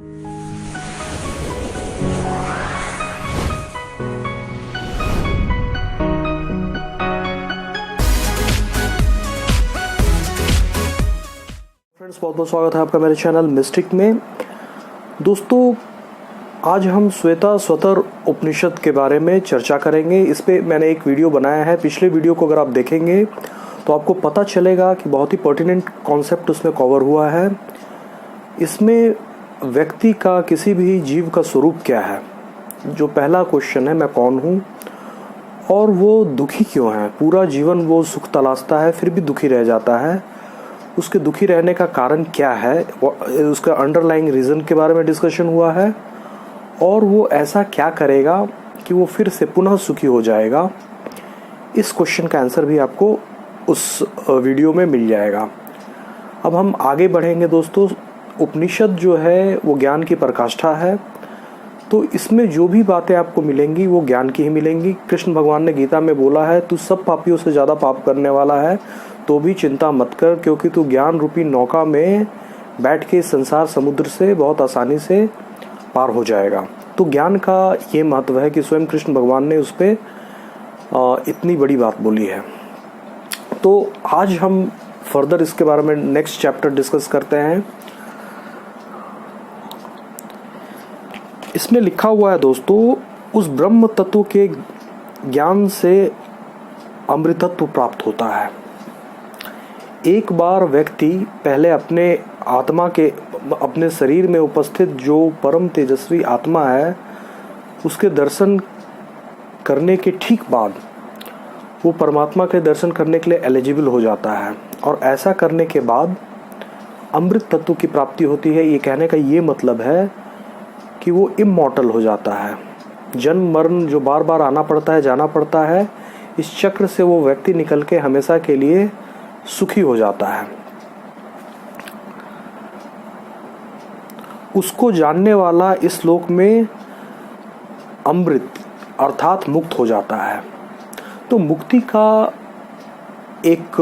Friends, बहुत बहुत स्वागत है आपका मेरे चैनल मिस्टिक में। दोस्तों, आज हम श्वेता स्वतर उपनिषद के बारे में चर्चा करेंगे। इस पे मैंने एक वीडियो बनाया है। पिछले वीडियो को अगर आप देखेंगे तो आपको पता चलेगा कि बहुत ही पर्टिनेंट कॉन्सेप्ट उसमें कवर हुआ है। इसमें व्यक्ति का, किसी भी जीव का स्वरूप क्या है। जो पहला क्वेश्चन है, मैं कौन हूँ और वो दुखी क्यों है। पूरा जीवन वो सुख तलाशता है फिर भी दुखी रह जाता है। उसके दुखी रहने का कारण क्या है, उसका अंडरलाइंग रीज़न के बारे में डिस्कशन हुआ है और वो ऐसा क्या करेगा कि वो फिर से पुनः सुखी हो जाएगा। इस क्वेश्चन का आंसर भी आपको उस वीडियो में मिल जाएगा। अब हम आगे बढ़ेंगे दोस्तों। उपनिषद जो है वो ज्ञान की पराकाष्ठा है, तो इसमें जो भी बातें आपको मिलेंगी वो ज्ञान की ही मिलेंगी। कृष्ण भगवान ने गीता में बोला है, तू सब पापियों से ज़्यादा पाप करने वाला है तो भी चिंता मत कर, क्योंकि तू ज्ञान रूपी नौका में बैठ के संसार समुद्र से बहुत आसानी से पार हो जाएगा। तो ज्ञान का ये महत्व है कि स्वयं कृष्ण भगवान ने उस पर इतनी बड़ी बात बोली है। तो आज हम फर्दर इसके बारे में नेक्स्ट चैप्टर डिस्कस करते हैं। इसमें लिखा हुआ है दोस्तों, उस ब्रह्म तत्व के ज्ञान से अमृतत्व प्राप्त होता है। एक बार व्यक्ति पहले अपने आत्मा के, अपने शरीर में उपस्थित जो परम तेजस्वी आत्मा है उसके दर्शन करने के ठीक बाद वो परमात्मा के दर्शन करने के लिए एलिजिबल हो जाता है और ऐसा करने के बाद अमृत तत्व की प्राप्ति होती है। ये कहने का ये मतलब है कि वो इमॉर्टल हो जाता है। जन्म मरण जो बार बार आना पड़ता है, जाना पड़ता है, इस चक्र से वो व्यक्ति निकल के हमेशा के लिए सुखी हो जाता है। उसको जानने वाला इस लोक में अमृत अर्थात मुक्त हो जाता है। तो मुक्ति का एक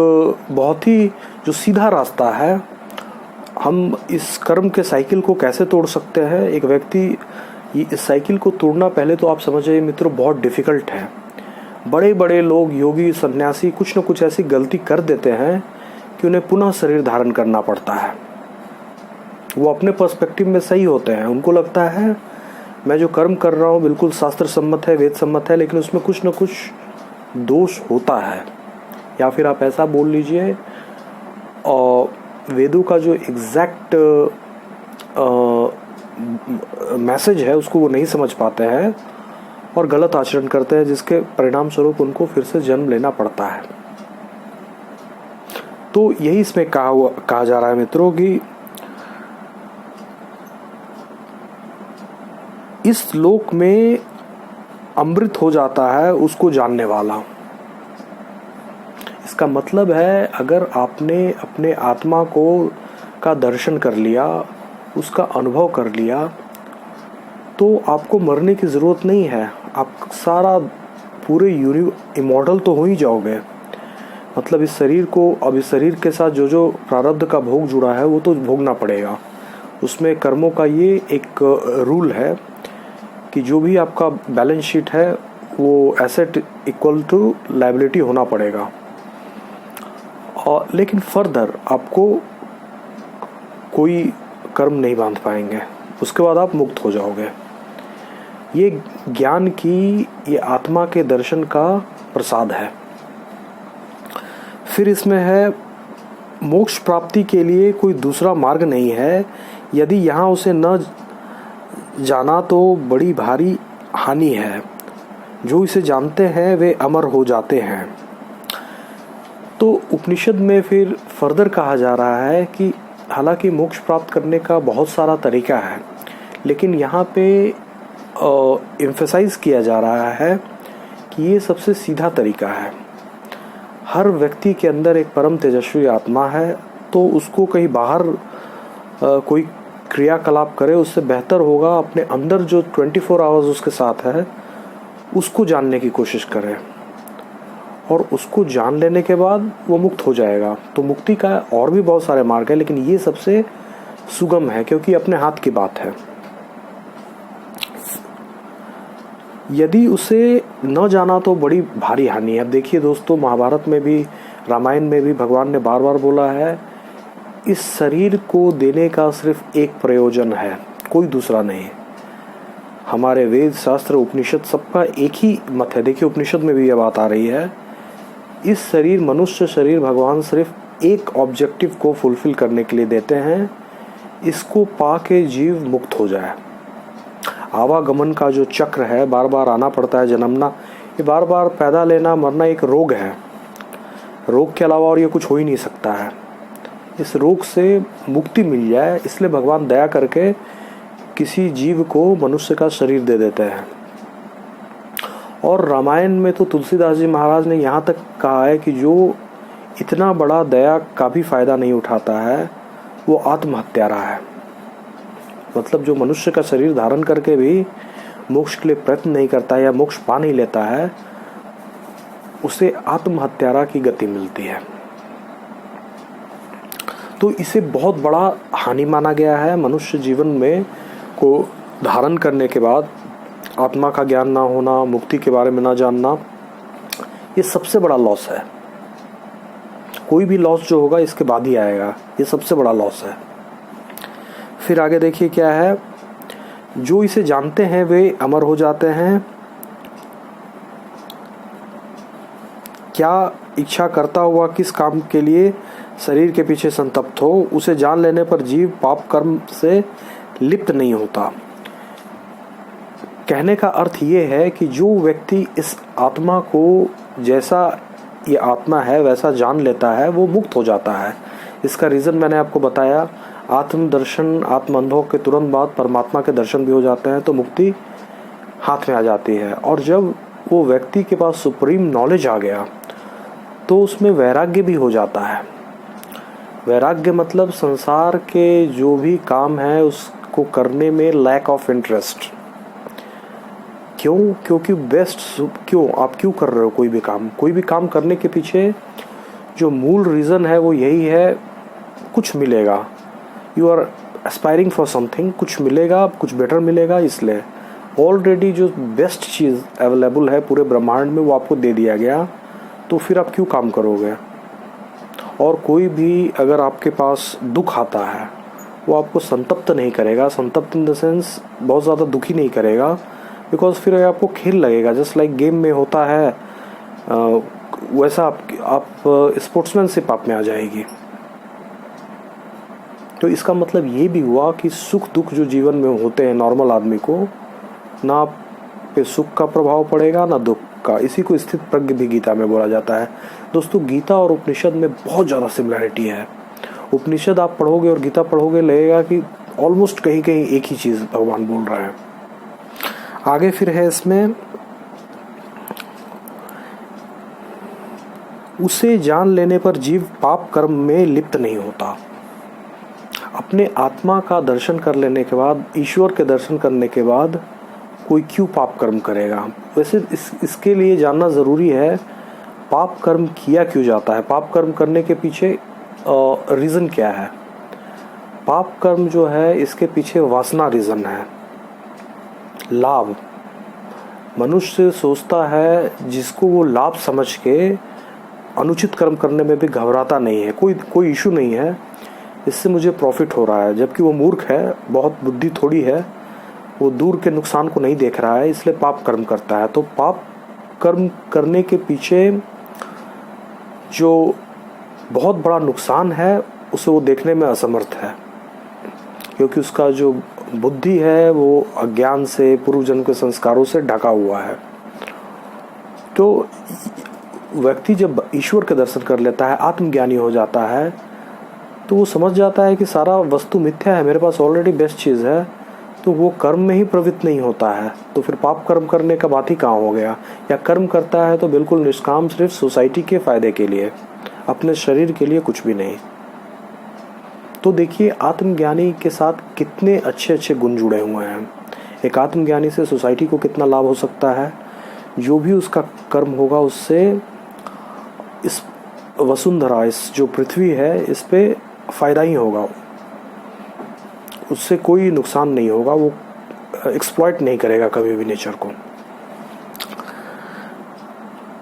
बहुत ही जो सीधा रास्ता है, हम इस कर्म के साइकिल को कैसे तोड़ सकते हैं। एक व्यक्ति इस साइकिल को तोड़ना, पहले तो आप समझिए मित्रों, बहुत डिफ़िकल्ट है। बड़े बड़े लोग, योगी, सन्यासी कुछ न कुछ ऐसी गलती कर देते हैं कि उन्हें पुनः शरीर धारण करना पड़ता है। वो अपने पर्सपेक्टिव में सही होते हैं, उनको लगता है मैं जो कर्म कर रहा हूँ बिल्कुल शास्त्र सम्मत है, वेद सम्मत है, लेकिन उसमें कुछ न कुछ दोष होता है। या फिर आप ऐसा बोल लीजिए, और वेदों का जो एग्जैक्ट मैसेज है उसको वो नहीं समझ पाते हैं और गलत आचरण करते हैं, जिसके परिणाम स्वरूप उनको फिर से जन्म लेना पड़ता है। तो यही इसमें कहा जा रहा है मित्रों कि इस लोक में अमृत हो जाता है उसको जानने वाला। इसका मतलब है, अगर आपने अपने आत्मा का दर्शन कर लिया, उसका अनुभव कर लिया, तो आपको मरने की ज़रूरत नहीं है। आप सारा पूरे इमॉर्टल तो हो ही जाओगे। मतलब इस शरीर को, अब इस शरीर के साथ जो जो प्रारब्ध का भोग जुड़ा है वो तो भोगना पड़ेगा। उसमें कर्मों का ये एक रूल है कि जो भी आपका बैलेंस शीट है वो एसेट इक्वल टू लायबिलिटी होना पड़ेगा। और लेकिन फर्दर आपको कोई कर्म नहीं बांध पाएंगे, उसके बाद आप मुक्त हो जाओगे। ये ज्ञान की, ये आत्मा के दर्शन का प्रसाद है। फिर इसमें है, मोक्ष प्राप्ति के लिए कोई दूसरा मार्ग नहीं है। यदि यहाँ उसे न जाना तो बड़ी भारी हानि है। जो इसे जानते हैं वे अमर हो जाते हैं। तो उपनिषद में फिर फर्दर कहा जा रहा है कि हालांकि मोक्ष प्राप्त करने का बहुत सारा तरीका है, लेकिन यहाँ पे एम्फसाइज किया जा रहा है कि ये सबसे सीधा तरीका है। हर व्यक्ति के अंदर एक परम तेजस्वी आत्मा है, तो उसको कहीं बाहर कोई क्रियाकलाप करे उससे बेहतर होगा अपने अंदर जो 24 आवर्स उसके साथ है उसको जानने की कोशिश करे, और उसको जान लेने के बाद वो मुक्त हो जाएगा। तो मुक्ति का और भी बहुत सारे मार्ग है, लेकिन ये सबसे सुगम है, क्योंकि अपने हाथ की बात है। यदि उसे न जाना तो बड़ी भारी हानि है। अब देखिए दोस्तों, महाभारत में भी, रामायण में भी भगवान ने बार बार बोला है, इस शरीर को देने का सिर्फ एक प्रयोजन है, कोई दूसरा नहीं। हमारे वेद, शास्त्र, उपनिषद सबका एक ही मत है। देखिए उपनिषद में भी यह बात आ रही है, इस शरीर, मनुष्य शरीर भगवान सिर्फ एक ऑब्जेक्टिव को फुलफिल करने के लिए देते हैं, इसको पा के जीव मुक्त हो जाए। आवागमन का जो चक्र है, बार बार आना पड़ता है, जन्मना, ये बार बार पैदा लेना मरना एक रोग है। रोग के अलावा और ये कुछ हो ही नहीं सकता है। इस रोग से मुक्ति मिल जाए, इसलिए भगवान दया करके किसी जीव को मनुष्य का शरीर दे देते हैं। और रामायण में तो तुलसीदास जी महाराज ने यहाँ तक कहा है कि जो इतना बड़ा दया का भी फायदा नहीं उठाता है वो आत्महत्यारा है। मतलब जो मनुष्य का शरीर धारण करके भी मोक्ष के लिए प्रयत्न नहीं करता है या मोक्ष पा नहीं लेता है, उसे आत्महत्यारा की गति मिलती है। तो इसे बहुत बड़ा हानि माना गया है। मनुष्य जीवन में को धारण करने के बाद आत्मा का ज्ञान ना होना, मुक्ति के बारे में ना जानना, ये सबसे बड़ा लॉस है। कोई भी लॉस जो होगा इसके बाद ही आएगा, ये सबसे बड़ा लॉस है। फिर आगे देखिए क्या है, जो इसे जानते हैं वे अमर हो जाते हैं। क्या इच्छा करता हुआ किस काम के लिए शरीर के पीछे संतप्त हो, उसे जान लेने पर जीव पाप कर्म से लिप्त नहीं होता। कहने का अर्थ ये है कि जो व्यक्ति इस आत्मा को, जैसा ये आत्मा है वैसा जान लेता है, वो मुक्त हो जाता है। इसका रीज़न मैंने आपको बताया, आत्मदर्शन, आत्म अनुभव के तुरंत बाद परमात्मा के दर्शन भी हो जाते हैं, तो मुक्ति हाथ में आ जाती है। और जब वो व्यक्ति के पास सुप्रीम नॉलेज आ गया तो उसमें वैराग्य भी हो जाता है। वैराग्य मतलब संसार के जो भी काम है उसको करने में लैक ऑफ इंटरेस्ट। क्यों? क्योंकि बेस्ट, क्यों आप क्यों कर रहे हो कोई भी काम करने के पीछे जो मूल रीज़न है वो यही है, कुछ मिलेगा। You are aspiring for something, कुछ मिलेगा, कुछ बेटर मिलेगा। इसलिए ऑलरेडी जो बेस्ट चीज़ अवेलेबल है पूरे ब्रह्मांड में वो आपको दे दिया गया, तो फिर आप क्यों काम करोगे। और कोई भी अगर आपके पास दुख आता है वो आपको संतप्त नहीं करेगा, संतप्त इन द सेंस बहुत ज़्यादा दुखी नहीं करेगा, बिकॉज फिर आपको खेल लगेगा। जस्ट लाइक गेम में होता है वैसा आप स्पोर्ट्समैनशिप आप में आ जाएगी। तो इसका मतलब ये भी हुआ कि सुख दुख जो जीवन में होते हैं नॉर्मल आदमी को, ना आप पे सुख का प्रभाव पड़ेगा ना दुख का। इसी को स्थित प्रज्ञ भी गीता में बोला जाता है। दोस्तों गीता और उपनिषद में बहुत ज़्यादा सिमिलरिटी है। उपनिषद आप पढ़ोगे और गीता पढ़ोगे, लगेगा कि ऑलमोस्ट कहीं कहीं एक ही चीज़ भगवान बोल रहे हैं। आगे फिर है इसमें, उसे जान लेने पर जीव पाप कर्म में लिप्त नहीं होता। अपने आत्मा का दर्शन कर लेने के बाद, ईश्वर के दर्शन करने के बाद कोई क्यों पाप कर्म करेगा। वैसे इसके लिए जानना ज़रूरी है पाप कर्म किया क्यों जाता है, पाप कर्म करने के पीछे रीज़न क्या है। पाप कर्म जो है इसके पीछे वासना रीज़न है, लाभ। मनुष्य सोचता है जिसको वो लाभ समझ के अनुचित कर्म करने में भी घबराता नहीं है, कोई इशू नहीं है, इससे मुझे प्रॉफिट हो रहा है। जबकि वो मूर्ख है, बहुत बुद्धि थोड़ी है, वो दूर के नुकसान को नहीं देख रहा है, इसलिए पाप कर्म करता है। तो पाप कर्म करने के पीछे जो बहुत बड़ा नुकसान है उसे वो देखने में असमर्थ है, क्योंकि उसका जो बुद्धि है वो अज्ञान से, पूर्व जन्म के संस्कारों से ढका हुआ है। तो व्यक्ति जब ईश्वर के दर्शन कर लेता है, आत्मज्ञानी हो जाता है, तो वो समझ जाता है कि सारा वस्तु मिथ्या है, मेरे पास ऑलरेडी बेस्ट चीज़ है, तो वो कर्म में ही प्रवृत्त नहीं होता है। तो फिर पाप कर्म करने का बात ही कहाँ हो गया। या कर्म करता है तो बिल्कुल निष्काम, सिर्फ सोसाइटी के फायदे के लिए, अपने शरीर के लिए कुछ भी नहीं। तो देखिए आत्मज्ञानी के साथ कितने अच्छे अच्छे गुण जुड़े हुए हैं। एक आत्मज्ञानी से सोसाइटी को कितना लाभ हो सकता है। जो भी उसका कर्म होगा उससे इस वसुंधरा, इस जो पृथ्वी है, इस पे फ़ायदा ही होगा। उससे कोई नुकसान नहीं होगा, वो एक्सप्लॉइट नहीं करेगा कभी भी नेचर को।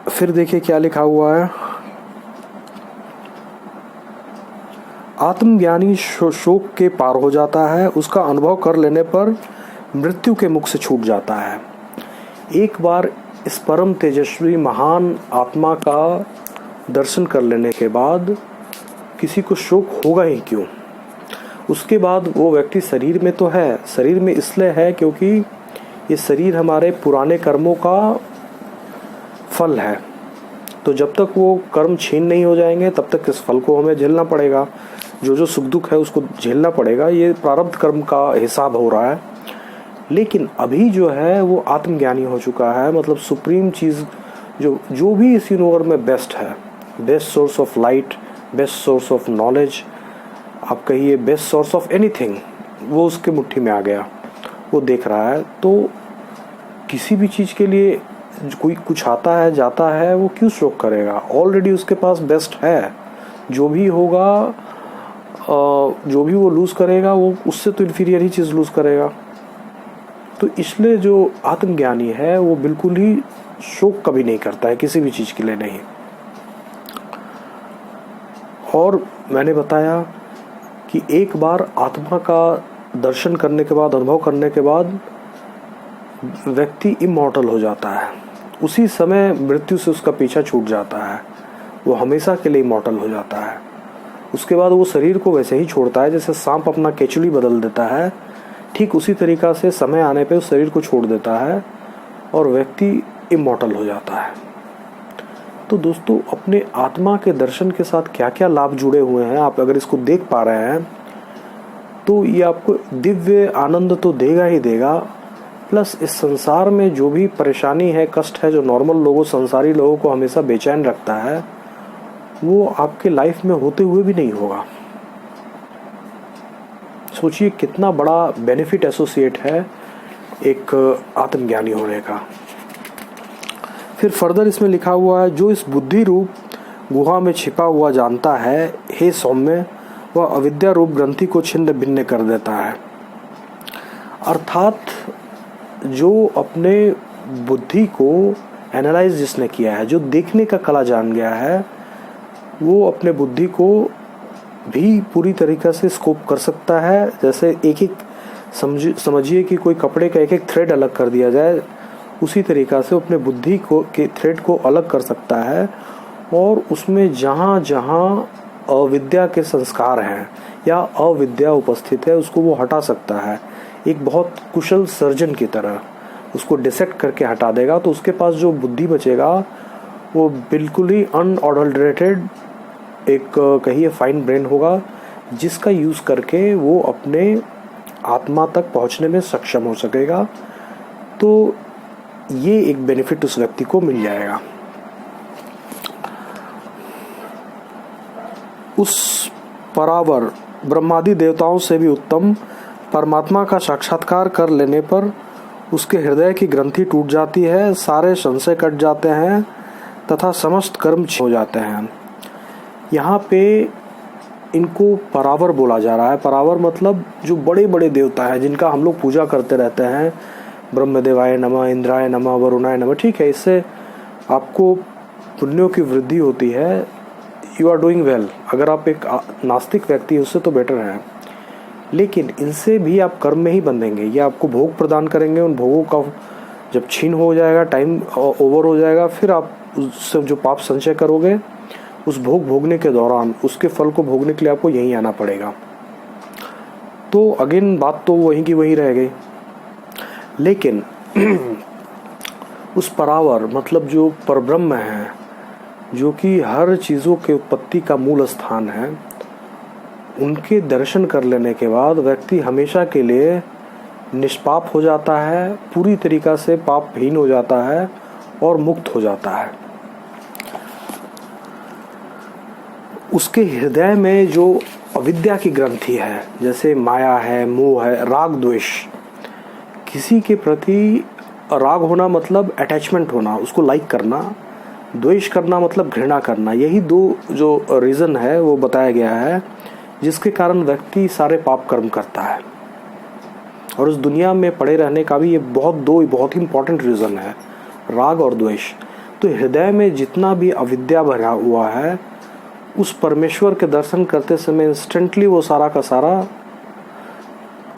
फिर देखिए क्या लिखा हुआ है, आत्मज्ञानी शोक के पार हो जाता है, उसका अनुभव कर लेने पर मृत्यु के मुख से छूट जाता है। एक बार इस परम तेजस्वी महान आत्मा का दर्शन कर लेने के बाद किसी को शोक होगा ही क्यों। उसके बाद वो व्यक्ति शरीर में तो है, शरीर में इसलिए है क्योंकि ये शरीर हमारे पुराने कर्मों का फल है। तो जब तक वो कर्म छीन नहीं हो जाएंगे तब तक इस फल को हमें झेलना पड़ेगा, जो सुख दुख है उसको झेलना पड़ेगा। ये प्रारब्ध कर्म का हिसाब हो रहा है। लेकिन अभी जो है वो आत्मज्ञानी हो चुका है, मतलब सुप्रीम चीज़ जो भी इस यूनिवर्स में बेस्ट है, best source of light, best source of knowledge, आप कहिए बेस्ट सोर्स ऑफ एनीथिंग, वो उसके मुट्ठी में आ गया, वो देख रहा है। तो किसी भी चीज़ के लिए कोई कुछ आता है जाता है, वो क्यों शोक करेगा, ऑलरेडी उसके पास बेस्ट है। जो भी होगा, जो भी वो लूज़ करेगा वो उससे तो इन्फीरियर ही चीज़ लूज़ करेगा। तो इसलिए जो आत्मज्ञानी है वो बिल्कुल ही शोक कभी नहीं करता है, किसी भी चीज़ के लिए नहीं। और मैंने बताया कि एक बार आत्मा का दर्शन करने के बाद, अनुभव करने के बाद व्यक्ति इमॉर्टल हो जाता है। उसी समय मृत्यु से उसका पीछा छूट जाता है, वो हमेशा के लिए इमॉर्टल हो जाता है। उसके बाद वो शरीर को वैसे ही छोड़ता है, जैसे सांप अपना केचुली बदल देता है, ठीक उसी तरीक़ा से समय आने पे उस शरीर को छोड़ देता है और व्यक्ति इमॉर्टल हो जाता है। तो दोस्तों, अपने आत्मा के दर्शन के साथ क्या क्या लाभ जुड़े हुए हैं, आप अगर इसको देख पा रहे हैं तो ये आपको दिव्य आनंद तो देगा ही देगा, प्लस इस संसार में जो भी परेशानी है, कष्ट है, जो नॉर्मल लोगों, संसारी लोगों को हमेशा बेचैन रखता है, वो आपके लाइफ में होते हुए भी नहीं होगा। सोचिए कितना बड़ा बेनिफिट एसोसिएट है एक आत्मज्ञानी होने का। फिर फर्दर इसमें लिखा हुआ है, जो इस बुद्धि रूप गुहा में छिपा हुआ जानता है, हे सौम्य, वह अविद्या रूप ग्रंथि को छिन्न भिन्न कर देता है। अर्थात जो अपने बुद्धि को एनालाइज जिसने किया है, जो देखने का कला जान गया है, वो अपने बुद्धि को भी पूरी तरीक़ा से स्कोप कर सकता है। जैसे एक एक समझिए कि कोई कपड़े का एक एक थ्रेड अलग कर दिया जाए, उसी तरीक़ा से अपने बुद्धि को के थ्रेड को अलग कर सकता है और उसमें जहाँ जहाँ अविद्या के संस्कार हैं या अविद्या उपस्थित है उसको वो हटा सकता है। एक बहुत कुशल सर्जन की तरह उसको डिसेक्ट करके हटा देगा। तो उसके पास जो बुद्धि बचेगा वो बिल्कुल ही अनऑडल्टरेटेड एक कहिए फाइन ब्रेन होगा, जिसका यूज़ करके वो अपने आत्मा तक पहुंचने में सक्षम हो सकेगा। तो ये एक बेनिफिट उस व्यक्ति को मिल जाएगा। उस परावर ब्रह्मादि देवताओं से भी उत्तम परमात्मा का साक्षात्कार कर लेने पर उसके हृदय की ग्रंथि टूट जाती है, सारे संशय कट जाते हैं तथा समस्त कर्म हो जाते हैं। यहाँ पे इनको परावर बोला जा रहा है। परावर मतलब जो बड़े बड़े देवता हैं जिनका हम लोग पूजा करते रहते हैं, ब्रह्मदेवाय नमः, इंद्राय नमः, वरुणाय नमः, ठीक है, इससे आपको पुण्यों की वृद्धि होती है। You are doing well. अगर आप एक नास्तिक व्यक्ति उससे तो बेटर है, लेकिन इनसे भी आप कर्म में ही बंधेंगे। ये आपको भोग प्रदान करेंगे, उन भोगों का जब छीन हो जाएगा, टाइम ओवर हो जाएगा, फिर आप उससे जो पाप संचय करोगे उस भोग भोगने के दौरान उसके फल को भोगने के लिए आपको यहीं आना पड़ेगा। तो अगेन बात तो वहीं की वहीं रह गई। लेकिन उस परावर मतलब जो परब्रह्म है, जो कि हर चीज़ों के उत्पत्ति का मूल स्थान है, उनके दर्शन कर लेने के बाद व्यक्ति हमेशा के लिए निष्पाप हो जाता है, पूरी तरीक़ा से पापहीन हो जाता है और मुक्त हो जाता है। उसके हृदय में जो अविद्या की ग्रंथि है, जैसे माया है, मोह है, राग द्वेष, किसी के प्रति राग होना मतलब अटैचमेंट होना, उसको लाइक करना, द्वेष करना मतलब घृणा करना, यही दो जो रीज़न है वो बताया गया है जिसके कारण व्यक्ति सारे पाप कर्म करता है। और इस दुनिया में पड़े रहने का भी ये दो बहुत ही इंपॉर्टेंट रीज़न है, राग और द्वेष। तो हृदय में जितना भी अविद्या भरा हुआ है, उस परमेश्वर के दर्शन करते समय इंस्टेंटली वो सारा का सारा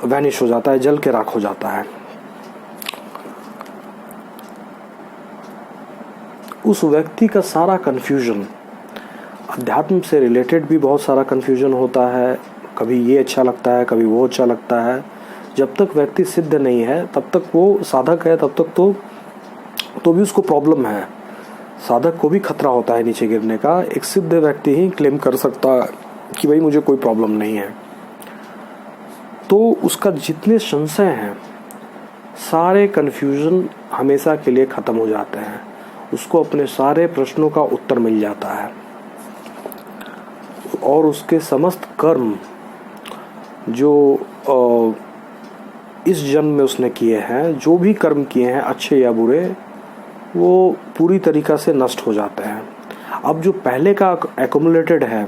वैनिश हो जाता है, जल के राख हो जाता है। उस व्यक्ति का सारा कन्फ्यूजन, अध्यात्म से रिलेटेड भी बहुत सारा कन्फ्यूजन होता है, कभी ये अच्छा लगता है, कभी वो अच्छा लगता है। जब तक व्यक्ति सिद्ध नहीं है तब तक वो साधक है, तब तक तो भी उसको प्रॉब्लम है। साधक को भी खतरा होता है नीचे गिरने का। एक सिद्ध व्यक्ति ही क्लेम कर सकता है कि भाई मुझे कोई प्रॉब्लम नहीं है। तो उसका जितने संशय हैं, सारे कन्फ्यूजन हमेशा के लिए ख़त्म हो जाते हैं। उसको अपने सारे प्रश्नों का उत्तर मिल जाता है और उसके समस्त कर्म जो इस जन्म में उसने किए हैं, जो भी कर्म किए हैं अच्छे या बुरे, वो पूरी तरीक़ा से नष्ट हो जाते हैं। अब जो पहले का एक्युमुलेटेड है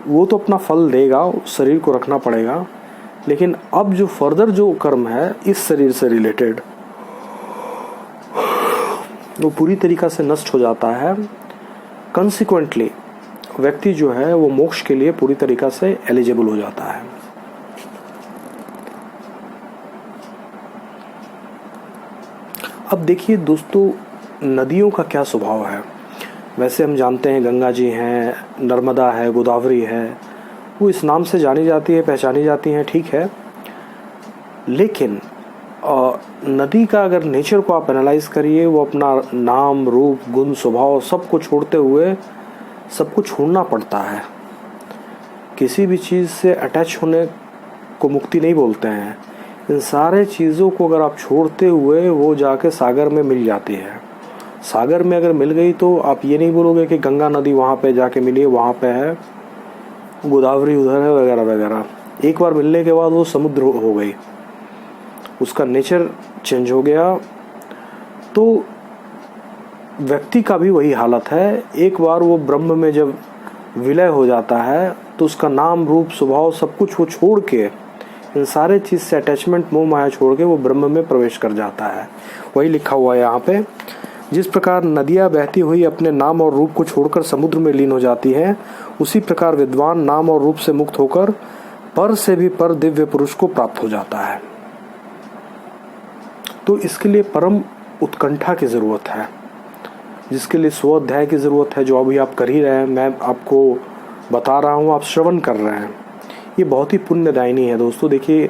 वो तो अपना फल देगा, शरीर को रखना पड़ेगा, लेकिन अब जो फर्दर जो कर्म है इस शरीर से रिलेटेड, वो पूरी तरीक़ा से नष्ट हो जाता है। कंसिक्वेंटली व्यक्ति जो है वो मोक्ष के लिए पूरी तरीक़ा से एलिजिबल हो जाता है। अब देखिए दोस्तों, नदियों का क्या स्वभाव है। वैसे हम जानते हैं गंगा जी हैं, नर्मदा है, गोदावरी है, वो इस नाम से जानी जाती है, पहचानी जाती हैं, ठीक है। लेकिन नदी का अगर नेचर को आप एनालाइज करिए, वो अपना नाम, रूप, गुण, स्वभाव सब को छोड़ते हुए सबको छोड़ना पड़ता है। किसी भी चीज़ से अटैच होने को मुक्ति नहीं बोलते हैं। इन सारे चीज़ों को अगर आप छोड़ते हुए वो जाके सागर में मिल जाती है। सागर में अगर मिल गई तो आप ये नहीं बोलोगे कि गंगा नदी वहाँ पे जाके मिली है, वहाँ पे है, गोदावरी उधर है, वगैरह वगैरह। एक बार मिलने के बाद वो समुद्र हो गई, उसका नेचर चेंज हो गया। तो व्यक्ति का भी वही हालत है। एक बार वो ब्रह्म में जब विलय हो जाता है तो उसका नाम, रूप, स्वभाव सब कुछ वो छोड़ के, इन सारे चीज़ से अटैचमेंट, मोह माया छोड़ के वो ब्रह्म में प्रवेश कर जाता है। वही लिखा हुआ है यहाँ पे, जिस प्रकार नदियाँ बहती हुई अपने नाम और रूप को छोड़कर समुद्र में लीन हो जाती है, उसी प्रकार विद्वान नाम और रूप से मुक्त होकर पर से भी पर दिव्य पुरुष को प्राप्त हो जाता है। तो इसके लिए परम उत्कंठा की ज़रूरत है, जिसके लिए स्वाध्याय की ज़रूरत है, जो अभी आप कर ही रहे हैं। मैं आपको बता रहा हूँ, आप श्रवण कर रहे हैं। ये बहुत ही पुण्यदायिनी है दोस्तों। देखिए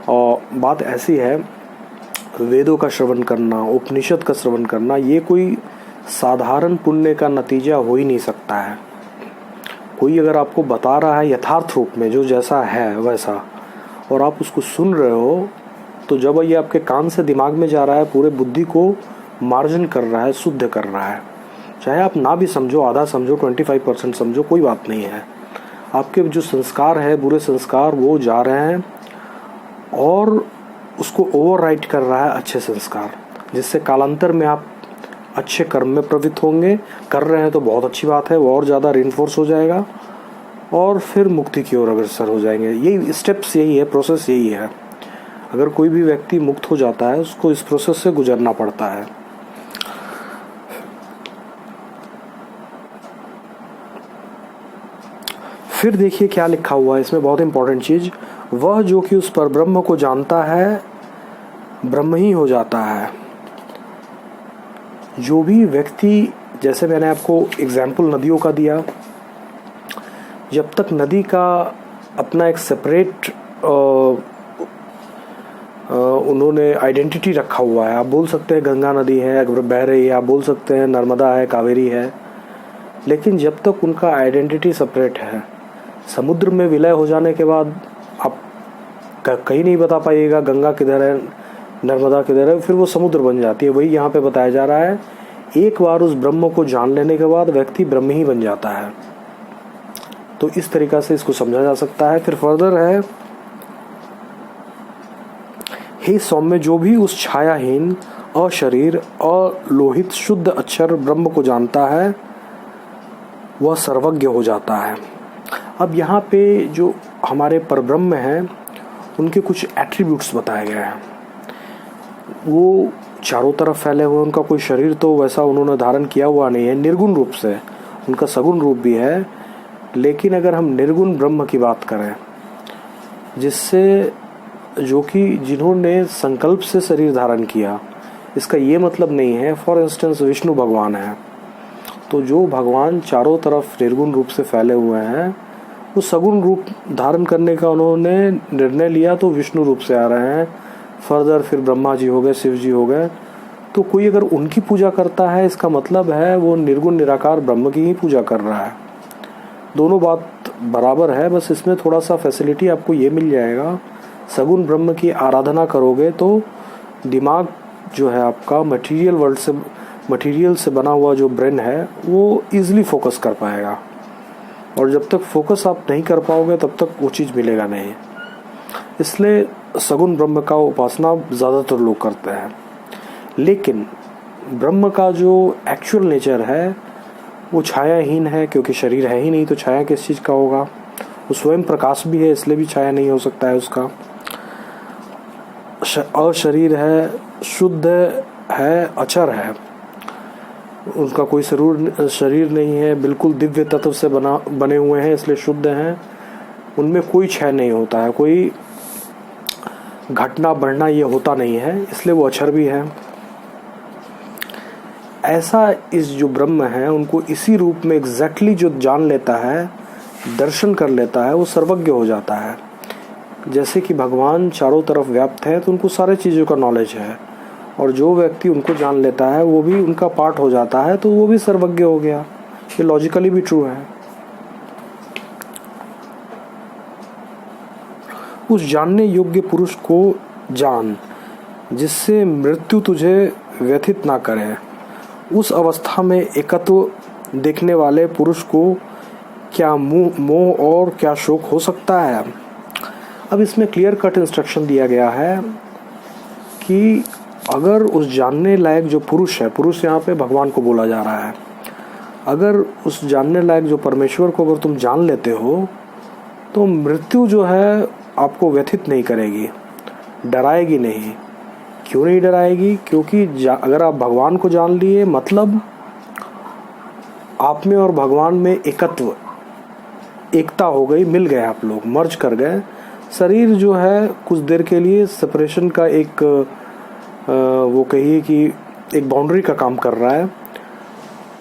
बात ऐसी है, वेदों का श्रवण करना, उपनिषद का श्रवण करना, ये कोई साधारण पुण्य का नतीजा हो ही नहीं सकता है। कोई अगर आपको बता रहा है यथार्थ रूप में, जो जैसा है वैसा, और आप उसको सुन रहे हो, तो जब ये आपके कान से दिमाग में जा रहा है, पूरे बुद्धि को मार्जन कर रहा है, शुद्ध कर रहा है। चाहे आप ना भी समझो, आधा समझो, 25% समझो, कोई बात नहीं है। आपके जो संस्कार है, बुरे संस्कार, वो जा रहे हैं और उसको ओवरराइट कर रहा है अच्छे संस्कार, जिससे कालांतर में आप अच्छे कर्म में प्रवृत्त होंगे। कर रहे हैं तो बहुत अच्छी बात है, वो और ज़्यादा रिइंफोर्स हो जाएगा और फिर मुक्ति की ओर अग्रसर हो जाएंगे। यही स्टेप्स, यही है, प्रोसेस यही है। अगर कोई भी व्यक्ति मुक्त हो जाता है, उसको इस प्रोसेस से गुजरना पड़ता है। फिर देखिए क्या लिखा हुआ है इसमें, बहुत इंपॉर्टेंट चीज, वह जो कि उस पर ब्रह्म को जानता है ब्रह्म ही हो जाता है। जो भी व्यक्ति, जैसे मैंने आपको एग्जाम्पल नदियों का दिया, जब तक नदी का अपना एक सेपरेट उन्होंने आइडेंटिटी रखा हुआ है, आप बोल सकते हैं गंगा नदी है, बह रही है, आप बोल सकते हैं नर्मदा है, कावेरी है, लेकिन जब तक उनका आइडेंटिटी सेपरेट है, समुद्र में विलय हो जाने के बाद आप कहीं नहीं बता पाइएगा गंगा किधर है, नर्मदा किधर है, फिर वो समुद्र बन जाती है। वही यहाँ पे बताया जा रहा है, एक बार उस ब्रह्म को जान लेने के बाद व्यक्ति ब्रह्म ही बन जाता है। तो इस तरीक़ा से इसको समझा जा सकता है। फिर फर्दर है, हे सौम्य, जो भी उस छायाहीन, अशरीर, अलोहित, शुद्ध अक्षर ब्रह्म को जानता है, वह सर्वज्ञ हो जाता है। अब यहाँ पे जो हमारे परब्रह्म हैं, उनके कुछ एट्रीब्यूट्स बताए गए हैं। वो चारों तरफ फैले हुए, उनका कोई शरीर तो वैसा उन्होंने धारण किया हुआ नहीं है, निर्गुण रूप से, उनका सगुण रूप भी है। लेकिन अगर हम निर्गुण ब्रह्म की बात करें, जिससे जो कि जिन्होंने संकल्प से शरीर धारण किया, इसका ये मतलब नहीं है फॉर इंस्टेंस विष्णु भगवान है, तो जो भगवान चारों तरफ निर्गुण रूप से फैले हुए हैं, वो सगुण रूप धारण करने का उन्होंने निर्णय लिया तो विष्णु रूप से आ रहे हैं। फर्दर फिर ब्रह्मा जी हो गए, शिव जी हो गए। तो कोई अगर उनकी पूजा करता है, इसका मतलब है वो निर्गुण निराकार ब्रह्म की ही पूजा कर रहा है। दोनों बात बराबर है, बस इसमें थोड़ा सा फैसिलिटी आपको ये मिल जाएगा, सगुण ब्रह्म की आराधना करोगे तो दिमाग जो है आपका मटेरियल वर्ल्ड से, मटेरियल से बना हुआ जो ब्रेन है, वो ईजिली फोकस कर पाएगा। और जब तक फोकस आप नहीं कर पाओगे तब तक वो चीज़ मिलेगा नहीं। इसलिए सगुण ब्रह्म का उपासना ज़्यादातर लोग करते हैं। लेकिन ब्रह्म का जो एक्चुअल नेचर है वो छायाहीन है, क्योंकि शरीर है ही नहीं तो छाया किस चीज़ का होगा। वो स्वयं प्रकाश भी है, इसलिए भी छाया नहीं हो सकता है उसका। और शरीर है, शुद्ध है, अचर है, उनका कोई शरीर नहीं है, बिल्कुल दिव्य तत्व से बने हुए हैं, इसलिए शुद्ध हैं। उनमें कोई क्षय नहीं होता है, कोई घटना बढ़ना ये होता नहीं है, इसलिए वो अक्षर भी है। ऐसा इस जो ब्रह्म है, उनको इसी रूप में एग्जैक्टली जो जान लेता है, दर्शन कर लेता है, वो सर्वज्ञ हो जाता है। जैसे कि भगवान चारों तरफ व्याप्त है तो उनको सारे चीज़ों का नॉलेज है, और जो व्यक्ति उनको जान लेता है वो भी उनका पार्ट हो जाता है, तो वो भी सर्वज्ञ हो गया। ये लॉजिकली भी ट्रू है। उस जानने योग्य पुरुष को जान जिससे मृत्यु तुझे व्यथित ना करे। उस अवस्था में एकत्व देखने वाले पुरुष को क्या मोह और क्या शोक हो सकता है। अब इसमें क्लियर कट इंस्ट्रक्शन दिया गया है कि अगर उस जानने लायक जो पुरुष है, पुरुष यहाँ पे भगवान को बोला जा रहा है, अगर उस जानने लायक जो परमेश्वर को अगर तुम जान लेते हो तो मृत्यु जो है आपको व्यथित नहीं करेगी, डराएगी नहीं। क्यों नहीं डराएगी? क्योंकि अगर आप भगवान को जान लिए, मतलब आप में और भगवान में एकता हो गई, मिल गए, आप लोग मर्ज कर गए। शरीर जो है कुछ देर के लिए सेपरेशन का एक वो कहिए कि एक बाउंड्री का काम कर रहा है।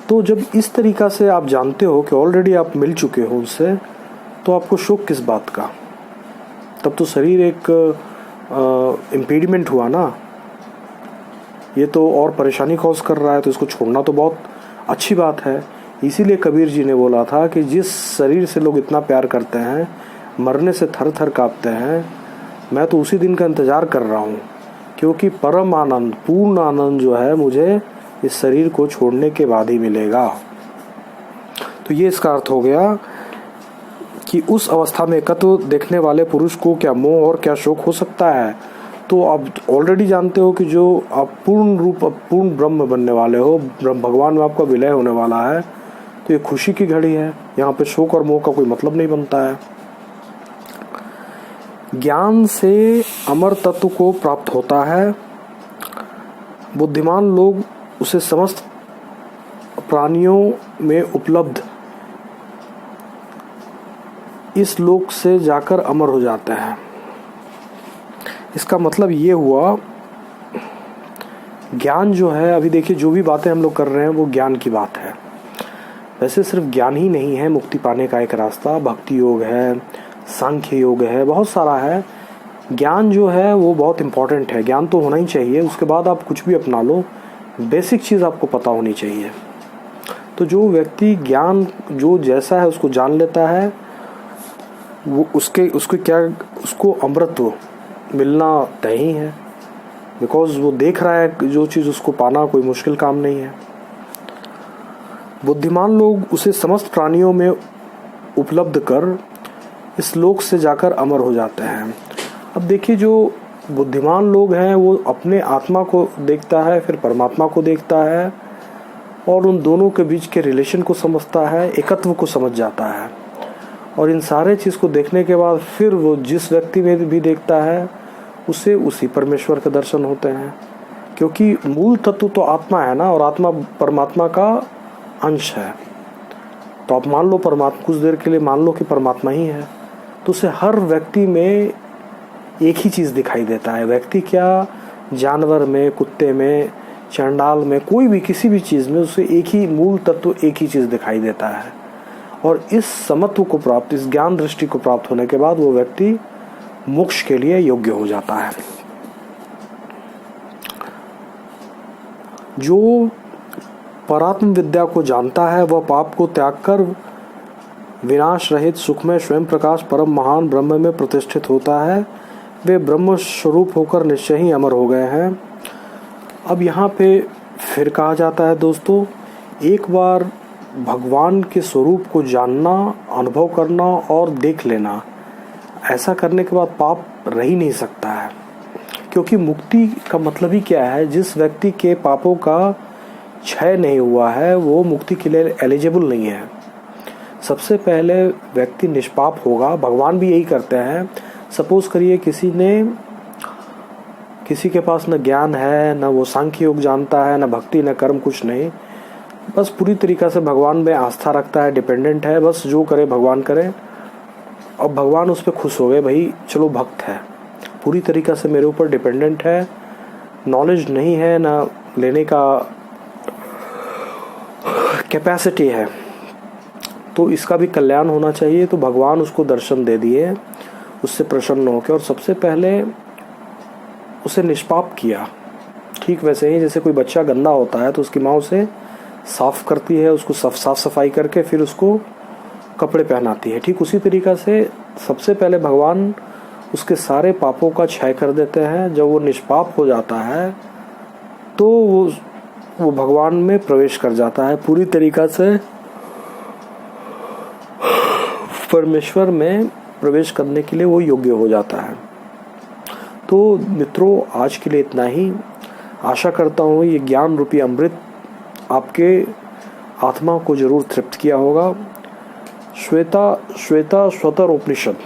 तो जब इस तरीका से आप जानते हो कि ऑलरेडी आप मिल चुके हो उनसे, तो आपको शोक किस बात का? तब तो शरीर एक इम्पीडिमेंट हुआ ना, ये तो और परेशानी कॉज कर रहा है, तो इसको छोड़ना तो बहुत अच्छी बात है। इसीलिए कबीर जी ने बोला था कि जिस शरीर से लोग इतना प्यार करते हैं, मरने से थर थर कांपते हैं, मैं तो उसी दिन का इंतज़ार कर रहा हूँ, क्योंकि परम आनंद, पूर्ण आनंद जो है मुझे इस शरीर को छोड़ने के बाद ही मिलेगा। तो ये इसका अर्थ हो गया कि उस अवस्था में एकत्व देखने वाले पुरुष को क्या मोह और क्या शोक हो सकता है। तो आप ऑलरेडी जानते हो कि जो आप पूर्ण ब्रह्म बनने वाले हो, ब्रह्म भगवान में आपका विलय होने वाला है, तो ये खुशी की घड़ी है। यहाँ पे शोक और मोह का कोई मतलब नहीं बनता है। ज्ञान से अमर तत्व को प्राप्त होता है। बुद्धिमान लोग उसे समस्त प्राणियों में उपलब्ध इस लोक से जाकर अमर हो जाते हैं। इसका मतलब ये हुआ, ज्ञान जो है, अभी देखिए जो भी बातें हम लोग कर रहे हैं वो ज्ञान की बात है। वैसे सिर्फ ज्ञान ही नहीं है मुक्ति पाने का एक रास्ता, भक्ति योग है, सांख्य योग है, बहुत सारा है। ज्ञान जो है वो बहुत इम्पोर्टेंट है, ज्ञान तो होना ही चाहिए। उसके बाद आप कुछ भी अपना लो, बेसिक चीज़ आपको पता होनी चाहिए। तो जो व्यक्ति ज्ञान जो जैसा है उसको जान लेता है, वो उसको अमृतत्व मिलना तय ही है, बिकॉज वो देख रहा है जो चीज़ उसको पाना कोई मुश्किल काम नहीं है। बुद्धिमान लोग उसे समस्त प्राणियों में उपलब्ध कर इस लोक से जाकर अमर हो जाते हैं। अब देखिए, जो बुद्धिमान लोग हैं वो अपने आत्मा को देखता है, फिर परमात्मा को देखता है, और उन दोनों के बीच के रिलेशन को समझता है, एकत्व को समझ जाता है। और इन सारे चीज़ को देखने के बाद फिर वो जिस व्यक्ति में भी देखता है उसे उसी परमेश्वर के दर्शन होते हैं, क्योंकि मूल तत्व तो आत्मा है ना, और आत्मा परमात्मा का अंश है। तो आप मान लो परमात्मा, कुछ देर के लिए मान लो कि परमात्मा ही है, तो उसे हर व्यक्ति में एक ही चीज़ दिखाई देता है। व्यक्ति क्या, जानवर में, कुत्ते में, चंडाल में, कोई भी किसी भी चीज़ में उसे एक ही मूल तत्व, एक ही चीज़ दिखाई देता है। और इस समत्व को प्राप्त, इस ज्ञान दृष्टि को प्राप्त होने के बाद वो व्यक्ति मोक्ष के लिए योग्य हो जाता है। जो परात्म विद्या को जानता है वह पाप को त्याग कर विनाश रहित सुखमय स्वयं प्रकाश परम महान ब्रह्म में प्रतिष्ठित होता है। वे ब्रह्म स्वरूप होकर निश्चय ही अमर हो गए हैं। अब यहाँ पे फिर कहा जाता है दोस्तों, एक बार भगवान के स्वरूप को जानना, अनुभव करना और देख लेना, ऐसा करने के बाद पाप रह ही नहीं सकता है। क्योंकि मुक्ति का मतलब ही क्या है, जिस व्यक्ति के पापों का क्षय नहीं हुआ है वो मुक्ति के लिए एलिजिबल नहीं है। सबसे पहले व्यक्ति निष्पाप होगा, भगवान भी यही करते हैं। सपोज करिए किसी के पास न ज्ञान है, न वो सांख्य योग जानता है, न भक्ति, न कर्म, कुछ नहीं, बस पूरी तरीक़ा से भगवान में आस्था रखता है, डिपेंडेंट है, बस जो करे भगवान करे, और भगवान उस पर खुश हो गए, भाई चलो भक्त है, पूरी तरीक़ा से मेरे ऊपर डिपेंडेंट है, नॉलेज नहीं है, ना लेने का कैपेसिटी है, तो इसका भी कल्याण होना चाहिए। तो भगवान उसको दर्शन दे दिए, उससे प्रसन्न होकर, और सबसे पहले उसे निष्पाप किया। ठीक वैसे ही जैसे कोई बच्चा गंदा होता है तो उसकी माँ उसे साफ़ करती है, उसको साफ सफाई करके फिर उसको कपड़े पहनाती है, ठीक उसी तरीक़ा से सबसे पहले भगवान उसके सारे पापों का क्षय कर देते हैं। जब वो निष्पाप हो जाता है तो वो भगवान में प्रवेश कर जाता है, पूरी तरीक़ा से परमेश्वर में प्रवेश करने के लिए वो योग्य हो जाता है। तो मित्रों, आज के लिए इतना ही। आशा करता हूँ ये ज्ञान रूपी अमृत आपके आत्मा को जरूर तृप्त किया होगा। श्वेता स्वतर उपनिषद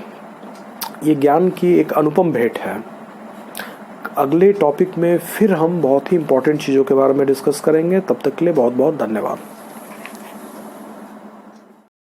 ये ज्ञान की एक अनुपम भेंट है। अगले टॉपिक में फिर हम बहुत ही इंपॉर्टेंट चीज़ों के बारे में डिस्कस करेंगे। तब तक के लिए बहुत बहुत धन्यवाद।